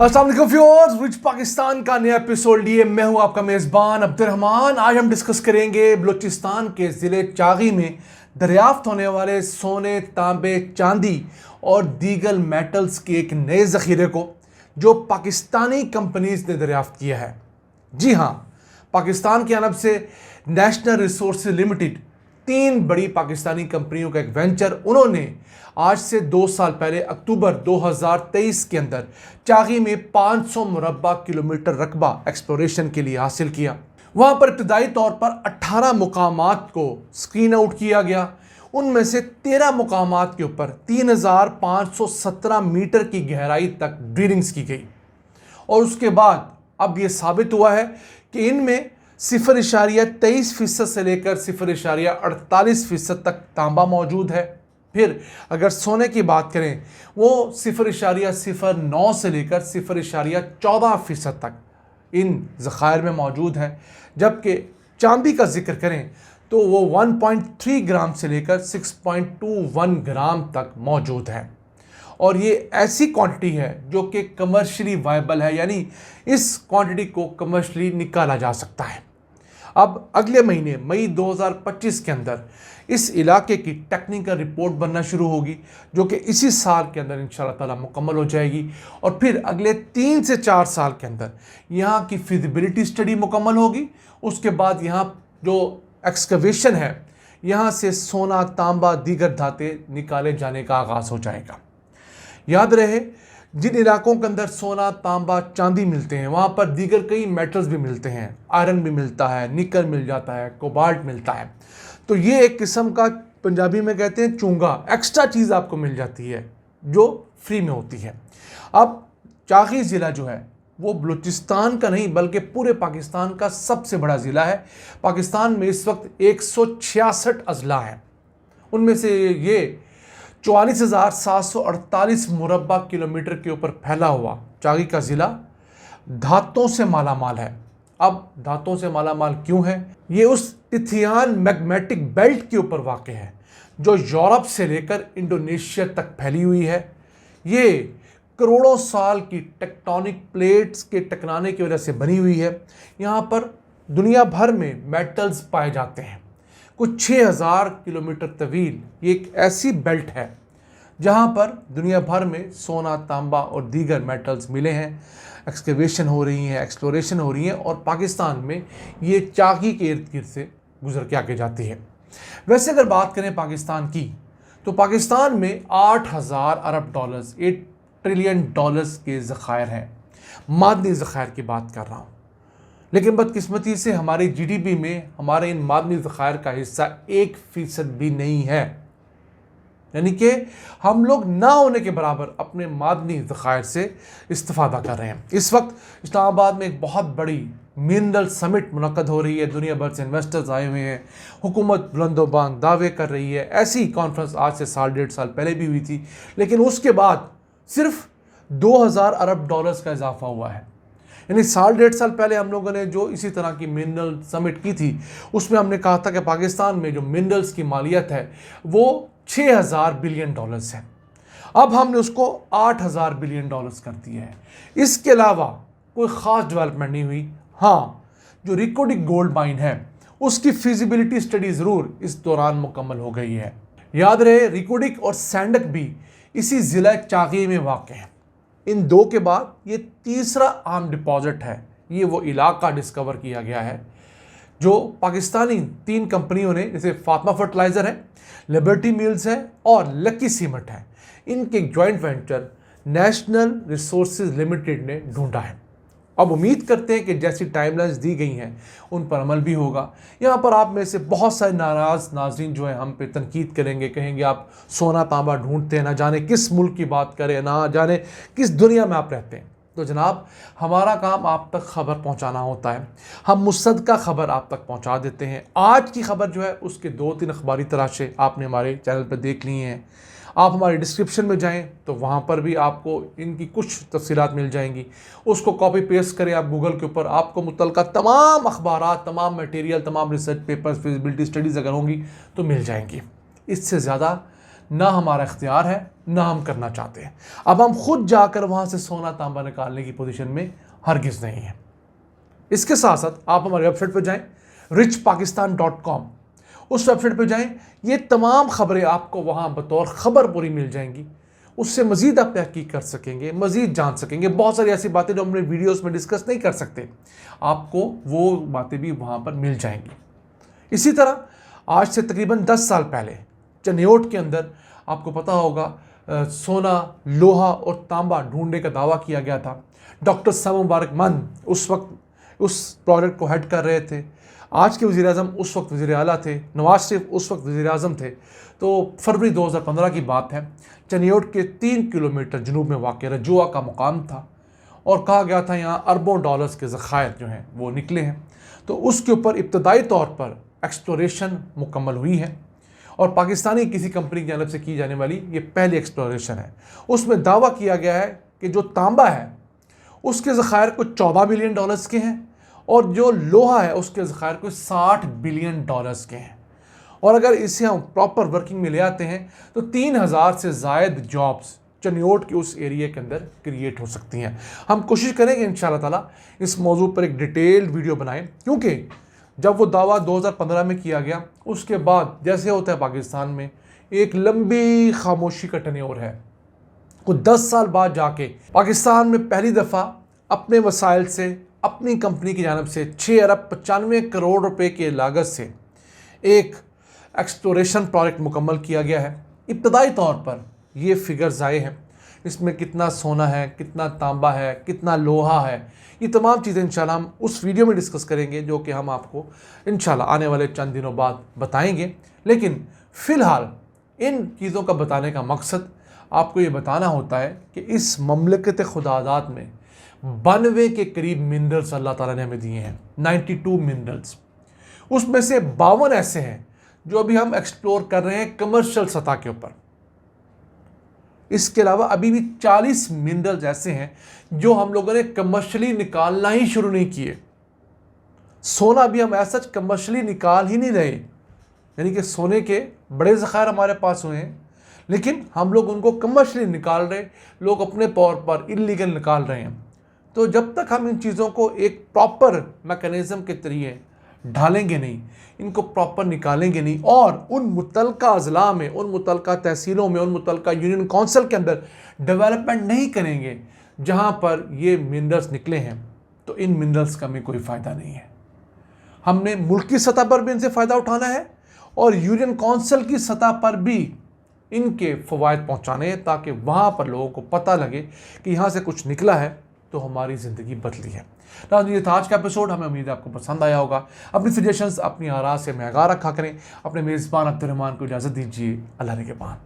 अस्सलाम वालेकुम viewers, rich Pakistan का नया एपिसोड लिए मैं हूं आपका मेज़बान अब्दुर्रहमान। आज हम डिस्कस करेंगे बलूचिस्तान के ज़िले चागी में दरियाफ्त होने वाले सोने, तांबे, चांदी और दीगर मेटल्स के एक नए ज़ख़ीरे को जो पाकिस्तानी कंपनीज ने दरियाफ्त किया है। जी हाँ, पाकिस्तान की जानब से नेशनल रिसोर्सेज लिमिटेड, तीन बड़ी पाकिस्तानी कंपनियों का एक वेंचर, उन्होंने आज से 2 साल पहले अक्टूबर 2023 के अंदर चागी में 500 मुरब्बा किलोमीटर रकबा एक्सप्लोरेशन के लिए हासिल किया। वहाँ पर इब्तदाई तौर पर 18 मुकामात को स्क्रीन आउट किया गया। उनमें से 13 मुकामात के ऊपर 3517 मीटर की गहराई तक ड्रिलिंग्स की गई और उसके बाद अब ये साबित हुआ है कि इनमें 0.23% से लेकर 0.48% तक तांबा मौजूद है। फिर अगर सोने की बात करें, वो 0.09 से लेकर 0.14% तक इन ज़खायर में मौजूद है। जबकि चांदी का जिक्र करें तो वो 1.3 ग्राम से लेकर 6.21 ग्राम तक मौजूद है और ये ऐसी क्वांटिटी है जो कि कमर्शियली वायबल है, यानी इस क्वांटिटी को कमर्शियली निकाला जा सकता है। अब अगले महीने मई 2025 के अंदर इस इलाके की टेक्निकल रिपोर्ट बनना शुरू होगी जो कि इसी साल के अंदर इंशाअल्लाह ताला मुकम्मल हो जाएगी और फिर अगले 3 से 4 साल के अंदर यहाँ की फिजिबिलिटी स्टडी मुकम्मल होगी। उसके बाद यहाँ जो एक्सकवेशन है, यहाँ से सोना, तांबा, दीगर धाते निकाले जाने का आगाज़ हो जाएगा। याद रहे, जिन इलाकों के अंदर सोना, तांबा, चांदी मिलते हैं वहाँ पर दीगर कई मेटल्स भी मिलते हैं। आयरन भी मिलता है, निकल मिल जाता है, कोबाल्ट मिलता है। तो ये एक किस्म का, पंजाबी में कहते हैं चूंगा, एक्स्ट्रा चीज़ आपको मिल जाती है जो फ्री में होती है। अब चागी ज़िला जो है वो बलूचिस्तान का नहीं बल्कि पूरे पाकिस्तान का सबसे बड़ा ज़िला है। पाकिस्तान में इस वक्त 166 अजला हैं। उनमें से ये 44,748 मुरब्बा किलोमीटर के ऊपर फैला हुआ चागी का ज़िला धातों से मालामाल है। अब धातों से मालामाल क्यों है? ये उस तिथियान मैग्मेटिक बेल्ट के ऊपर वाक़ है जो यूरोप से लेकर इंडोनेशिया तक फैली हुई है। ये करोड़ों साल की टेक्टोनिक प्लेट्स के टकराने की वजह से बनी हुई है। यहाँ पर दुनिया भर में मेटल्स पाए जाते हैं। कुछ 6000 किलोमीटर तवील ये एक ऐसी बेल्ट है जहाँ पर दुनिया भर में सोना, तांबा और दीगर मेटल्स मिले हैं। एक्सकवेशन हो रही हैं, एक्सप्लोरेशन हो रही है और पाकिस्तान में ये चागी के इर्द गिर्द से गुजर के आगे जाती है। वैसे अगर बात करें पाकिस्तान की, तो पाकिस्तान में 8000 अरब डॉलर्स, 8 ट्रिलियन डॉलर्स के ज़खायर हैं। मादनी ज़खायर की बात कर रहा हूँ। लेकिन बदकिस्मती से हमारी जीडीपी में हमारे इन मादनी ज़खायर का हिस्सा 1% भी नहीं है, यानी कि हम लोग ना होने के बराबर अपने मादनी ज़खायर से इस्तिफ़ादा कर रहे हैं। इस वक्त इस्लामाबाद में एक बहुत बड़ी मिनरल समिट मुनक़्क़द हो रही है। दुनिया भर से इन्वेस्टर्स आए हुए हैं। हुकूमत बुलंदोबान दावे कर रही है। ऐसी कॉन्फ्रेंस आज से 1.5 साल पहले भी हुई थी, लेकिन उसके बाद सिर्फ 2000 अरब डॉलर्स का इजाफा हुआ है। यानी 1.5 साल पहले हम लोगों ने जो इसी तरह की मिनरल समिट की थी उसमें हमने कहा था कि पाकिस्तान में जो मिनरल्स की मालियत है वो 6000 बिलियन डॉलर्स है। अब हमने उसको 8000 बिलियन डॉलर्स कर दिया है। इसके अलावा कोई ख़ास डेवलपमेंट नहीं हुई। हाँ, जो रिकोडिक गोल्ड माइन है उसकी फिजिबिलिटी स्टडी ज़रूर इस दौरान मुकम्मल हो गई है। याद रहे, रिकोडिक और सैंडक भी इसी ज़िला चागी में वाक़ है। इन दो के बाद ये तीसरा आम डिपॉजिट है। ये वो इलाका डिस्कवर किया गया है जो पाकिस्तानी 3 कंपनियों ने, जैसे फातिमा फर्टिलाइज़र है, लिबर्टी मिल्स है और लकी सीमेंट है, इनके एक joint venture national resources limited ने ढूंढा है। अब उम्मीद करते हैं कि जैसी टाइमलाइंस दी गई हैं उन पर अमल भी होगा। यहाँ पर आप में से बहुत सारे नाराज़ नाज़रीन जो है हम पे तनकीद करेंगे, कहेंगे आप सोना तांबा ढूंढते हैं, ना जाने किस मुल्क की बात करें, ना जाने किस दुनिया में आप रहते हैं। तो जनाब, हमारा काम आप तक ख़बर पहुँचाना होता है। हम मुसद्दक़ा ख़बर आप तक पहुँचा देते हैं। आज की ख़बर जो है उसके 2-3 अखबारी तराशे आपने हमारे चैनल पर देख लिए हैं। आप हमारे डिस्क्रिप्शन में जाएं तो वहाँ पर भी आपको इनकी कुछ तफसीलात मिल जाएंगी। उसको कॉपी पेस्ट करें आप गूगल के ऊपर, आपको मुतल्लिक़ा तमाम अखबारात, तमाम मटेरियल, तमाम रिसर्च पेपर्स, फिजिबिलिटी स्टडीज़ अगर होंगी तो मिल जाएंगी। इससे ज़्यादा ना हमारा इख्तियार है ना हम करना चाहते हैं। अब हम खुद जाकर वहाँ से सोना तांबा निकालने की पोजीशन में हरगिज़ नहीं है। इसके साथ साथ आप हमारे वेबसाइट पर जाएं richpakistan.com, उस वेबसाइट पर जाएं, ये तमाम खबरें आपको वहाँ बतौर खबर पूरी मिल जाएंगी। उससे मज़ीद आप तहकीक कर सकेंगे, मज़ीद जान सकेंगे। बहुत सारी ऐसी बातें जो हमने वीडियोस में डिस्कस नहीं कर सकते, आपको वो बातें भी वहाँ पर मिल जाएंगी। इसी तरह आज से तकरीबन 10 साल पहले चनियोट के अंदर आपको पता होगा सोना, लोहा और तांबा ढूंढने का दावा किया गया था। डॉक्टर सम मुबारक मंद उस वक्त उस प्रोजेक्ट को हेड कर रहे थे। आज के वज़ीर-ए-आज़म उस वक्त वज़ीर आला थे, नवाज शरीफ उस वक्त वज़ीर-ए-आज़म थे। तो फरवरी 2015 की बात है। चनियोट के 3 किलोमीटर जनूब में वाक़ रजुआ का मुकाम था और कहा गया था यहाँ अरबों डॉलर्स के ज़खायर जो हैं वो निकले हैं। तो उसके ऊपर इब्तदाई तौर पर एक्सप्लोरेशन मुकम्मल हुई है और पाकिस्तानी किसी कंपनी की जानब से की जाने वाली ये पहली एक्सप्लोरेशन है। उसमें दावा किया गया है कि जो तांबा है उसके ज़खायर कुछ 14 बिलियन डॉलर्स के हैं और जो लोहा है उसके ज़खायर कुछ 60 बिलियन डॉलर्स के हैं। और अगर इसे हम प्रॉपर वर्किंग में ले आते हैं तो 3000 से ज़ायद जॉब्स चनियोट के उस एरिया के अंदर क्रिएट हो सकती हैं। हम कोशिश करेंगे इंशाअल्लाह ताला इस मौजू पर एक डिटेल्ड वीडियो बनाएं, क्योंकि जब वो दावा 2015 में किया गया उसके बाद जैसे होता है पाकिस्तान में एक लंबी खामोशी का टन्योर है। कुछ 10 साल बाद जाके पाकिस्तान में पहली दफ़ा अपने वसाइल से अपनी कंपनी की जानब से 6 अरब 95 करोड़ रुपए के लागत से एक एक्सप्लोरेशन प्रोजेक्ट मुकम्मल किया गया है। इब्तदाई तौर पर ये फिगर्स आए हैं, इसमें कितना सोना है, कितना तांबा है, कितना लोहा है, ये तमाम चीज़ें इंशाल्लाह हम उस वीडियो में डिस्कस करेंगे, जो कि हम आपको इंशाल्लाह आने वाले चंद दिनों बाद बताएंगे। लेकिन फ़िलहाल इन चीज़ों का बताने का मकसद आपको ये बताना होता है कि इस ममलकत खुदादात में 92 के करीब मिनरल्स अल्लाह ताला ने हमें दिए हैं, 92 मिनरल्स। उसमें से 52 ऐसे हैं जो अभी हम एक्सप्लोर कर रहे हैं कमर्शियल सतह के ऊपर। इसके अलावा अभी भी 40 मिनरल्स ऐसे हैं जो हम लोगों ने कमर्शियली निकालना ही शुरू नहीं किए। सोना भी हम ऐसा कमर्शियली निकाल ही नहीं रहे, यानी कि सोने के बड़े ज़खायर हमारे पास हुए हैं लेकिन हम लोग उनको कमर्शियली निकाल रहे, लोग अपने तौर पर इल्लीगल निकाल रहे हैं। तो जब तक हम इन चीज़ों को एक प्रॉपर मैकेनिज़्म के जरिए ढालेंगे नहीं, इनको प्रॉपर निकालेंगे नहीं और उन मुतलका अज़ला में, उन मुतलका तहसीलों में, उन मुतलका यूनियन काउंसिल के अंदर डेवलपमेंट नहीं करेंगे जहाँ पर ये मिनरल्स निकले हैं, तो इन मिनरल्स का हमें कोई फ़ायदा नहीं है। हमने मुल्की सतह पर भी इनसे फ़ायदा उठाना है और यूनियन काउंसिल की सतह पर भी इनके फ़वायद पहुँचाने हैं, ताकि वहाँ पर लोगों को पता लगे कि यहाँ से कुछ निकला है तो हमारी ज़िंदगी बदली है। नाज़रीन, ये था आज का एपिसोड। हमें उम्मीद है आपको पसंद आया होगा। अपनी सजेशंस, अपनी आरा से में आगाह रखा करें। अपने मेज़बान अब्दुर्रहमान को इजाज़त दीजिए। अल्लाह ने के पान।